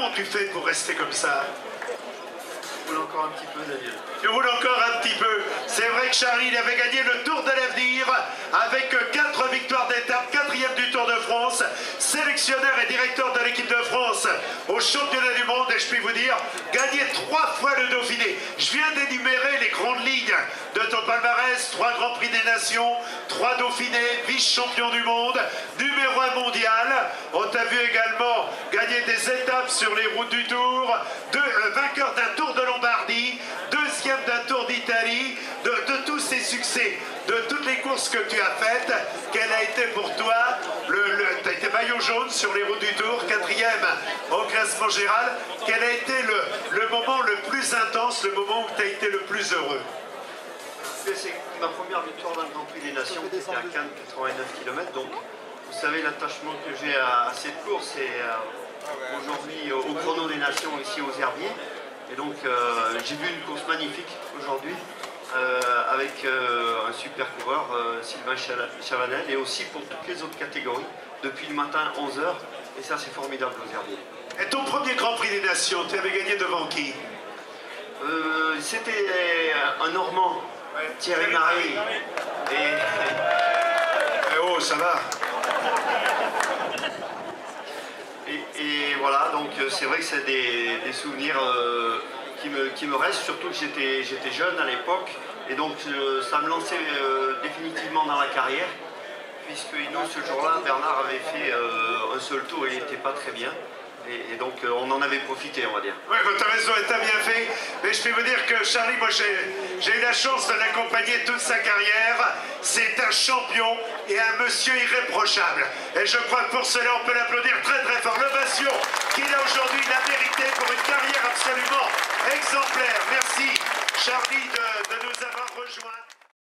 comment tu fais pour rester comme ça? Je voulais encore un petit peu, Daniel. Tu roules encore un petit peu. C'est vrai que Charlie il avait gagné le Tour de l'Avenir avec 4 victoires d'étape, 4e du Tour de France, sélectionneur et directeur de l'équipe de France au championnat du monde, et je puis vous dire, gagné 3 fois le Dauphiné. Je viens d'énumérer les grandes lignes de ton palmarès: 3 Grands Prix des Nations, 3 Dauphinés, vice-champion du monde, numéro 1 mondial. On t'a vu également gagner des étapes sur les routes du Tour, vainqueur d'un Tour de Lombardie, 2e d'un Tour d'Italie. De tous ces succès, de toutes les courses que tu as faites, quel a été pour toi tu as été maillot jaune sur les routes du Tour, 4e au classement général. Quel a été le moment le plus intense, le moment où tu as été le plus heureux? C'est ma première victoire dans le Grand Prix des Nations, qui était à Cannes, 89 km. Donc, vous savez l'attachement que j'ai à cette course, et aujourd'hui au chrono des Nations ici aux Herbiers. Et donc, j'ai vu une course magnifique aujourd'hui, avec un super coureur, Sylvain Chavanel, et aussi pour toutes les autres catégories, depuis le matin 11 h. Et ça, c'est formidable aux Herbiers. Et ton premier Grand Prix des Nations, tu avais gagné devant qui? C'était un Normand, Thierry Marie. Oh, ça va. Et voilà, donc c'est vrai que c'est des souvenirs qui me restent, surtout que j'étais jeune à l'époque, et donc ça me lançait définitivement dans la carrière, puisque nous, ce jour-là, Bernard avait fait un seul tour et il n'était pas très bien. Et donc on en avait profité, on va dire. Oui, votre raison est à bien fait. Mais je peux vous dire que Charlie, moi j'ai eu la chance de l'accompagner toute sa carrière. C'est un champion et un monsieur irréprochable. Et je crois que pour cela, on peut l'applaudir très très fort. L'ovation qu'il a aujourd'hui, la vérité, pour une carrière absolument exemplaire. Merci Charlie de nous avoir rejoints.